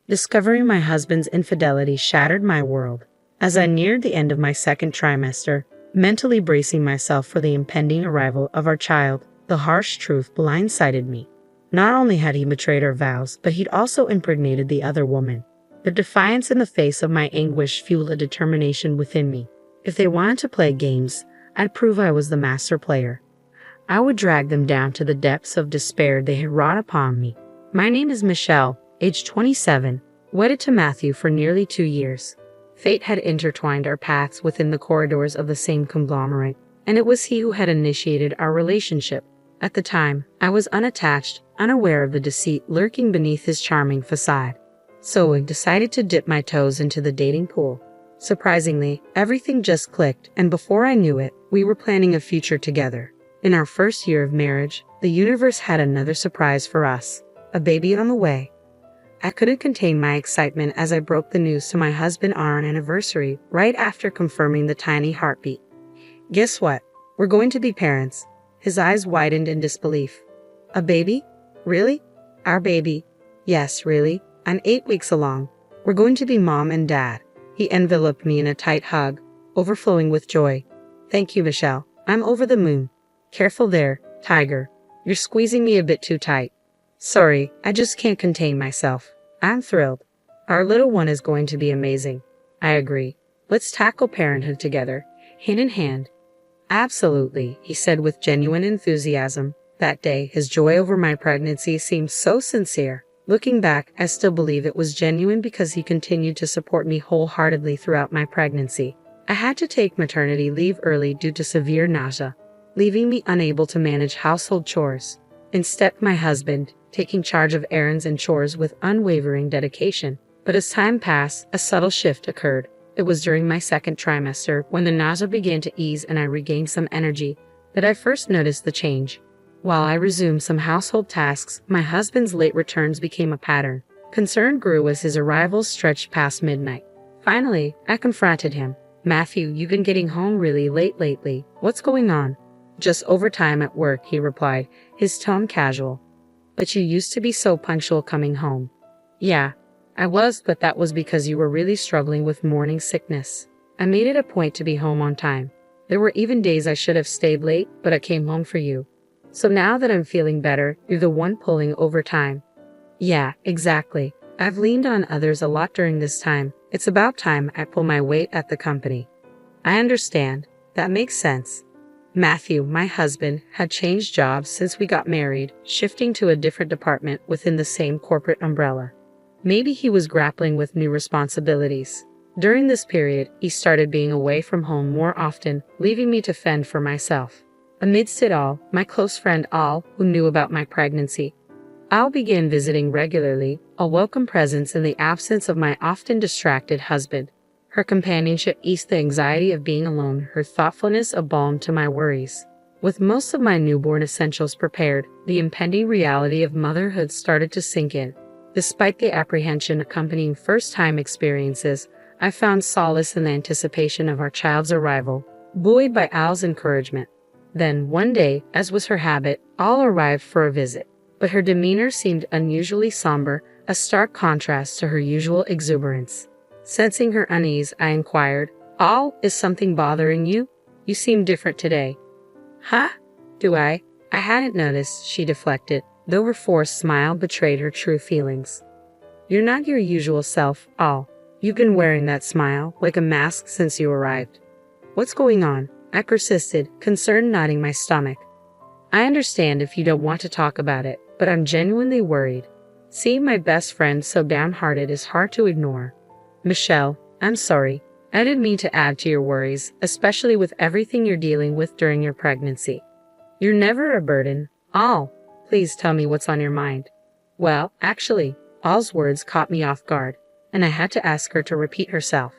Discovering my husband's infidelity shattered my world. As I neared the end of my second trimester, mentally bracing myself for the impending arrival of our child, the harsh truth blindsided me. Not only had he betrayed our vows, but he'd also impregnated the other woman. The defiance in the face of my anguish fueled a determination within me. If they wanted to play games, I'd prove I was the master player. I would drag them down to the depths of despair they had wrought upon me. My name is Michelle, age 27, wedded to Matthew for nearly 2 years. Fate had intertwined our paths within the corridors of the same conglomerate, and it was he who had initiated our relationship. At the time, I was unattached, unaware of the deceit lurking beneath his charming facade. So I decided to dip my toes into the dating pool. Surprisingly, everything just clicked, and before I knew it, we were planning a future together. In our first year of marriage, the universe had another surprise for us, a baby on the way. I couldn't contain my excitement as I broke the news to my husband on our anniversary, right after confirming the tiny heartbeat. Guess what? We're going to be parents. His eyes widened in disbelief. A baby? Really? Our baby? Yes, really. I'm 8 weeks along. We're going to be mom and dad. He enveloped me in a tight hug, overflowing with joy. Thank you, Michelle. I'm over the moon. Careful there, Tiger. You're squeezing me a bit too tight. Sorry, I just can't contain myself. I'm thrilled. Our little one is going to be amazing. I agree. Let's tackle parenthood together, hand in hand. Absolutely, he said with genuine enthusiasm. That day, his joy over my pregnancy seemed so sincere. Looking back, I still believe it was genuine because he continued to support me wholeheartedly throughout my pregnancy. I had to take maternity leave early due to severe nausea, leaving me unable to manage household chores. In stepped my husband, taking charge of errands and chores with unwavering dedication. But as time passed, a subtle shift occurred. It was during my second trimester, when the nausea began to ease and I regained some energy, that I first noticed the change. While I resumed some household tasks, my husband's late returns became a pattern. Concern grew as his arrivals stretched past midnight. Finally, I confronted him. Matthew, you've been getting home really late lately. What's going on? Just overtime at work, he replied, his tone casual. But you used to be so punctual coming home. Yeah, I was, but that was because you were really struggling with morning sickness. I made it a point to be home on time. There were even days I should have stayed late, but I came home for you. So now that I'm feeling better, you're the one pulling overtime. Yeah, exactly. I've leaned on others a lot during this time. It's about time I pull my weight at the company. I understand. That makes sense. Matthew, my husband, had changed jobs since we got married, shifting to a different department within the same corporate umbrella. Maybe he was grappling with new responsibilities. During this period, he started being away from home more often, leaving me to fend for myself. Amidst it all, my close friend Al, who knew about my pregnancy, Al began visiting regularly, a welcome presence in the absence of my often distracted husband. Her companionship eased the anxiety of being alone, her thoughtfulness a balm to my worries. With most of my newborn essentials prepared, the impending reality of motherhood started to sink in. Despite the apprehension accompanying first-time experiences, I found solace in the anticipation of our child's arrival, buoyed by Al's encouragement. Then, one day, as was her habit, Al arrived for a visit, but her demeanor seemed unusually somber, a stark contrast to her usual exuberance. Sensing her unease, I inquired, Al, is something bothering you? You seem different today. Huh? Do I? I hadn't noticed, she deflected, though her forced smile betrayed her true feelings. You're not your usual self, Al. You've been wearing that smile, like a mask since you arrived. What's going on? I persisted, concerned nodding my stomach. I understand if you don't want to talk about it, but I'm genuinely worried. Seeing my best friend so downhearted is hard to ignore. Michelle, I'm sorry. I didn't mean to add to your worries, especially with everything you're dealing with during your pregnancy. You're never a burden. Al, please tell me what's on your mind. Well, actually, Al's words caught me off guard, and I had to ask her to repeat herself.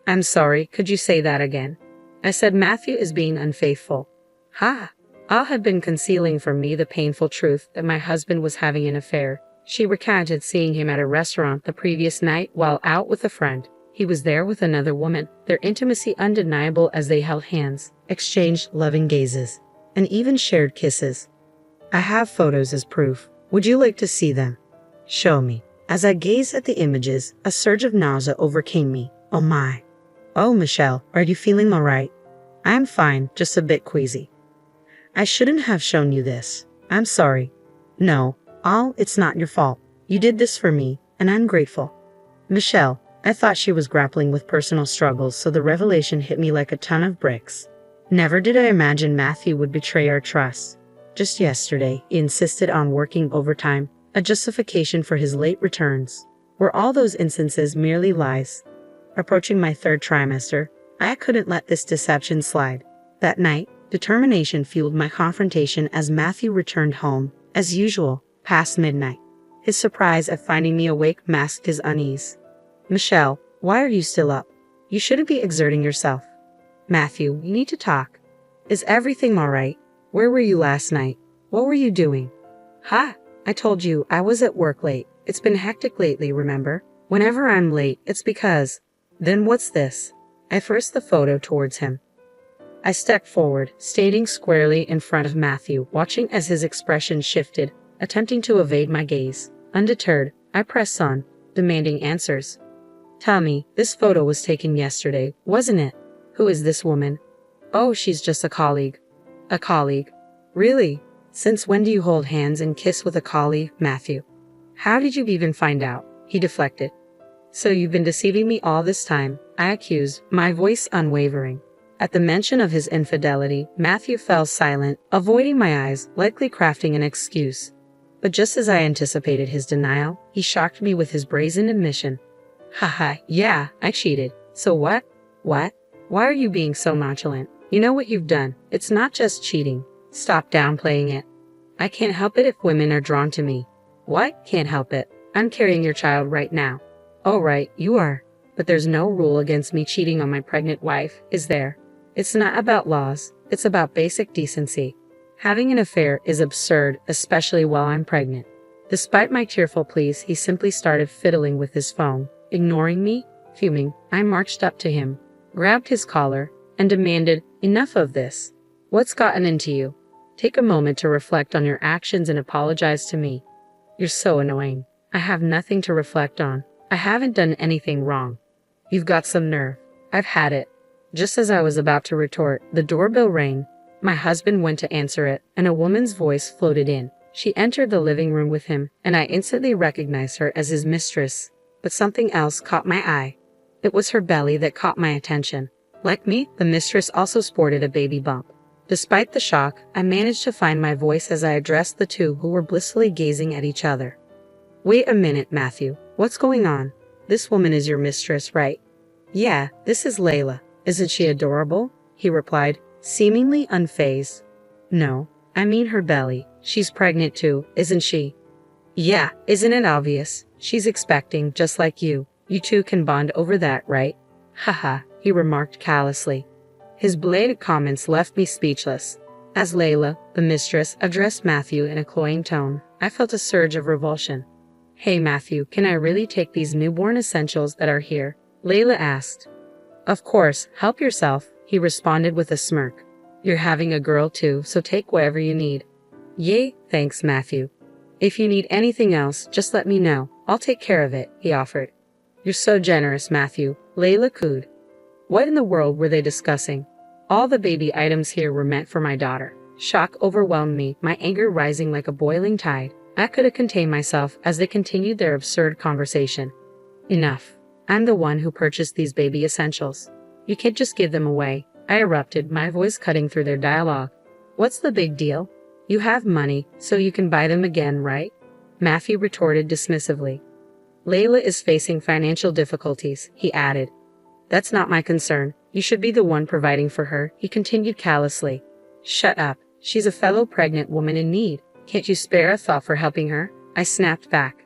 I'm sorry, could you say that again? I said Matthew is being unfaithful. Ha! Al had been concealing from me the painful truth that my husband was having an affair. She recounted seeing him at a restaurant the previous night while out with a friend. He was there with another woman, their intimacy undeniable as they held hands, exchanged loving gazes, and even shared kisses. I have photos as proof. Would you like to see them? Show me. As I gazed at the images, a surge of nausea overcame me. Oh my. Oh, Michelle, are you feeling all right? I am fine, just a bit queasy. I shouldn't have shown you this. I'm sorry. No, it's not your fault. You did this for me, and I'm grateful. Michelle, I thought she was grappling with personal struggles, so the revelation hit me like a ton of bricks. Never did I imagine Matthew would betray our trust. Just yesterday, he insisted on working overtime, a justification for his late returns. Were all those instances merely lies? Approaching my third trimester, I couldn't let this deception slide. That night, determination fueled my confrontation as Matthew returned home, as usual, past midnight. His surprise at finding me awake masked his unease. Michelle, why are you still up? You shouldn't be exerting yourself. Matthew, we need to talk. Is everything all right? Where were you last night? What were you doing? Ha! I told you I was at work late. It's been hectic lately, remember? Whenever I'm late, it's because... Then what's this? I forced the photo towards him. I stepped forward, standing squarely in front of Matthew, watching as his expression shifted, attempting to evade my gaze. Undeterred, I pressed on, demanding answers. Tell me, this photo was taken yesterday, wasn't it? Who is this woman? Oh, she's just a colleague. A colleague? Really? Since when do you hold hands and kiss with a colleague, Matthew? How did you even find out? He deflected. So you've been deceiving me all this time, I accused, my voice unwavering. At the mention of his infidelity, Matthew fell silent, avoiding my eyes, likely crafting an excuse. But just as I anticipated his denial, he shocked me with his brazen admission. Haha, yeah, I cheated. So what? What? Why are you being so nonchalant? You know what you've done. It's not just cheating. Stop downplaying it. I can't help it if women are drawn to me. What? Can't help it. I'm carrying your child right now. Oh right, you are. But there's no rule against me cheating on my pregnant wife, is there? It's not about laws, it's about basic decency. Having an affair is absurd, especially while I'm pregnant. Despite my tearful pleas, he simply started fiddling with his phone. Ignoring me, fuming, I marched up to him, grabbed his collar, and demanded, enough of this. What's gotten into you? Take a moment to reflect on your actions and apologize to me. You're so annoying. I have nothing to reflect on. I haven't done anything wrong. You've got some nerve. I've had it. Just as I was about to retort, the doorbell rang. My husband went to answer it, and a woman's voice floated in. She entered the living room with him, and I instantly recognized her as his mistress. But something else caught my eye. It was her belly that caught my attention. Like me, the mistress also sported a baby bump. Despite the shock, I managed to find my voice as I addressed the two who were blissfully gazing at each other. Wait a minute, Matthew. What's going on? This woman is your mistress, right? Yeah, this is Layla. Isn't she adorable? He replied, seemingly unfazed. No, I mean her belly. She's pregnant too, isn't she? Yeah, isn't it obvious? She's expecting, just like you. You two can bond over that, right? Haha, he remarked callously. His belated comments left me speechless. As Layla, the mistress, addressed Matthew in a cloying tone, I felt a surge of revulsion. Hey Matthew, can I really take these newborn essentials that are here? Layla asked. Of course, help yourself, he responded with a smirk. You're having a girl too, so take whatever you need. Yay, thanks Matthew. If you need anything else, just let me know. I'll take care of it, he offered. You're so generous, Matthew, Layla cooed. What in the world were they discussing? All the baby items here were meant for my daughter. Shock overwhelmed me, my anger rising like a boiling tide. I couldn't contain myself as they continued their absurd conversation. Enough. I'm the one who purchased these baby essentials. You can't just give them away, I erupted, my voice cutting through their dialogue. What's the big deal? You have money, so you can buy them again, right? Matthew retorted dismissively. Layla is facing financial difficulties, he added. That's not my concern. You should be the one providing for her, he continued callously. Shut up. She's a fellow pregnant woman in need. Can't you spare a thought for helping her? I snapped back.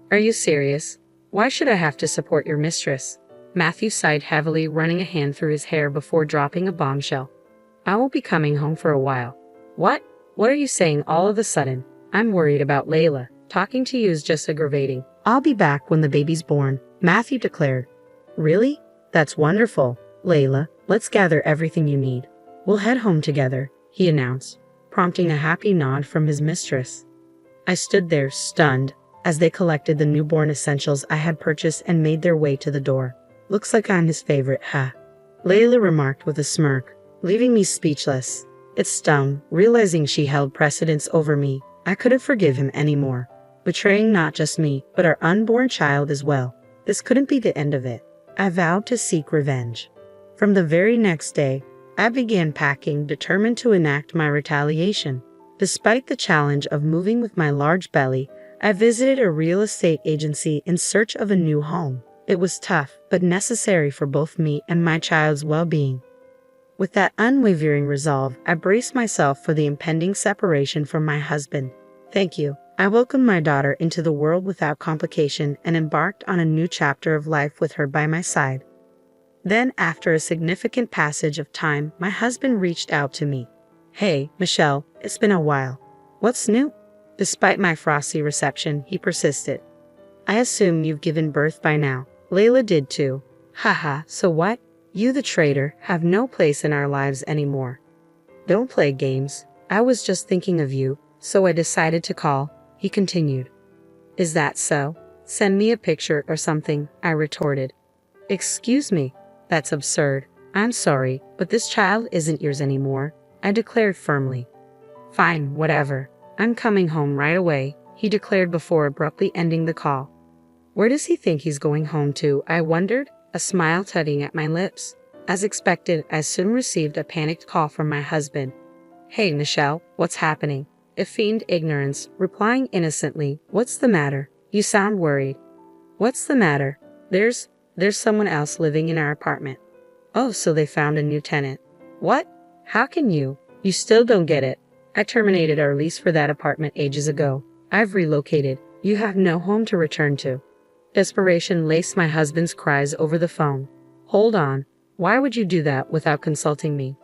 Are you serious? Why should I have to support your mistress? Matthew sighed heavily, running a hand through his hair before dropping a bombshell. I won't be coming home for a while. What? What are you saying all of a sudden? I'm worried about Layla. Talking to you is just aggravating. I'll be back when the baby's born, Matthew declared. Really? That's wonderful. Layla, let's gather everything you need. We'll head home together, he announced, prompting a happy nod from his mistress. I stood there, stunned. as they collected the newborn essentials I had purchased and made their way to the door. "Looks like I'm his favorite, huh?" Layla remarked with a smirk, leaving me speechless. It stung, realizing she held precedence over me. I couldn't forgive him anymore, betraying not just me, but our unborn child as well. This couldn't be the end of it. I vowed to seek revenge. From the very next day, I began packing, determined to enact my retaliation. Despite the challenge of moving with my large belly, I visited a real estate agency in search of a new home. It was tough, but necessary for both me and my child's well-being. With that unwavering resolve, I braced myself for the impending separation from my husband. Thank you. I welcomed my daughter into the world without complication and embarked on a new chapter of life with her by my side. Then, after a significant passage of time, my husband reached out to me. "Hey, Michelle, it's been a while. What's new?" Despite my frosty reception, he persisted. "I assume you've given birth by now. Layla did too. Haha, so what? You, the traitor, have no place in our lives anymore." "Don't play games. I was just thinking of you, so I decided to call," he continued. "Is that so? Send me a picture or something," I retorted. "Excuse me, that's absurd. I'm sorry, but this child isn't yours anymore," I declared firmly. "Fine, whatever. I'm coming home right away," he declared before abruptly ending the call. Where does he think he's going home to, I wondered, a smile tugging at my lips. As expected, I soon received a panicked call from my husband. "Hey, Michelle, what's happening?" It feigned ignorance, replying innocently, "What's the matter? You sound worried." "What's the matter? There's someone else living in our apartment." "Oh, so they found a new tenant." "What? How can you? You still don't get it. I terminated our lease for that apartment ages ago. I've relocated. You have no home to return to." Desperation laced my husband's cries over the phone. "Hold on. Why would you do that without consulting me?"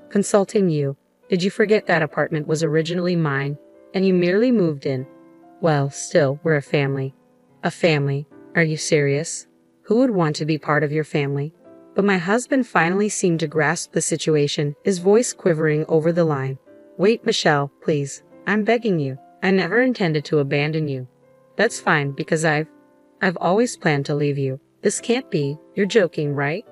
"Consulting you? Did you forget that apartment was originally mine, and you merely moved in?" "Well, still, we're a family." "A family? Are you serious? Who would want to be part of your family?" But my husband finally seemed to grasp the situation, his voice quivering over the line. "Wait, Michelle, please. I'm begging you. I never intended to abandon you." "That's fine, because I've always planned to leave you. This can't be. You're joking, right?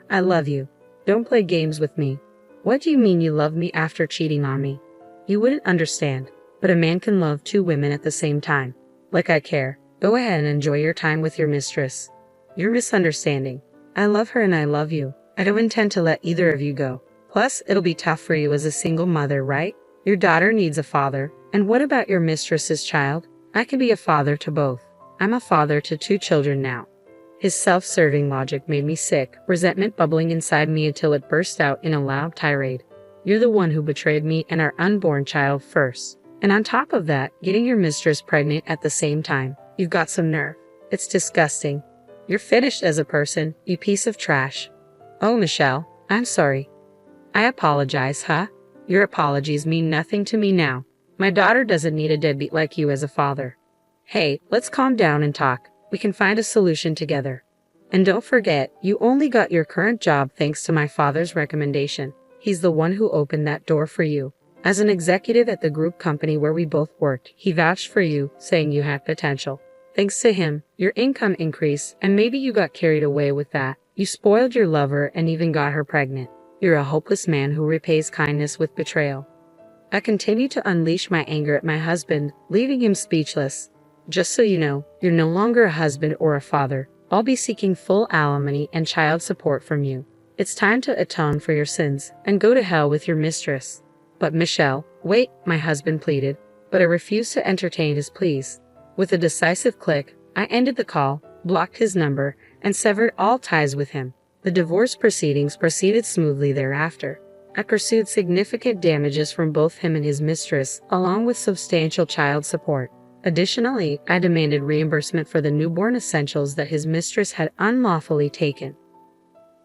I love you. Don't play games with me." "What do you mean you love me after cheating on me?" "You wouldn't understand, but a man can love two women at the same time. Like I care. Go ahead and enjoy your time with your mistress." "You're misunderstanding. I love her and I love you. I don't intend to let either of you go. Plus, it'll be tough for you as a single mother, right? Your daughter needs a father. And what about your mistress's child? I can be a father to both. I'm a father to 2 children now." His self-serving logic made me sick, resentment bubbling inside me until it burst out in a loud tirade. "You're the one who betrayed me and our unborn child first. And on top of that, getting your mistress pregnant at the same time. You've got some nerve. It's disgusting. You're finished as a person, you piece of trash." "Oh, Michelle, I'm sorry." "I apologize, huh? Your apologies mean nothing to me now. My daughter doesn't need a deadbeat like you as a father." "Hey, let's calm down and talk. We can find a solution together. And don't forget, you only got your current job thanks to my father's recommendation. He's the one who opened that door for you. As an executive at the group company where we both worked, he vouched for you, saying you had potential. Thanks to him, your income increased, and maybe you got carried away with that. You spoiled your lover and even got her pregnant. You're a hopeless man who repays kindness with betrayal." I continued to unleash my anger at my husband, leaving him speechless. "Just so you know, you're no longer a husband or a father. I'll be seeking full alimony and child support from you. It's time to atone for your sins and go to hell with your mistress." "But Michelle," "Wait," my husband pleaded, but I refused to entertain his pleas. With a decisive click, I ended the call, blocked his number, and severed all ties with him. The divorce proceedings proceeded smoothly thereafter. I pursued significant damages from both him and his mistress, along with substantial child support. Additionally, I demanded reimbursement for the newborn essentials that his mistress had unlawfully taken.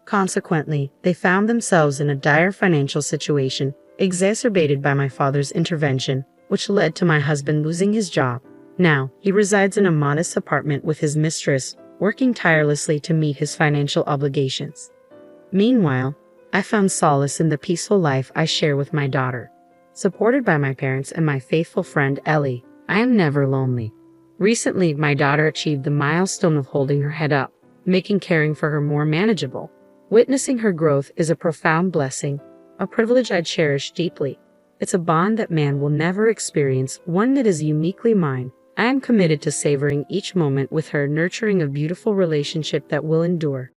Consequently, they found themselves in a dire financial situation, exacerbated by my father's intervention, which led to my husband losing his job. Now, he resides in a modest apartment with his mistress, working tirelessly to meet his financial obligations. Meanwhile, I found solace in the peaceful life I share with my daughter. Supported by my parents and my faithful friend Ellie, I am never lonely. Recently, my daughter achieved the milestone of holding her head up, making caring for her more manageable. Witnessing her growth is a profound blessing, a privilege I cherish deeply. It's a bond that man will never experience, one that is uniquely mine. I am committed to savoring each moment with her, nurturing a beautiful relationship that will endure.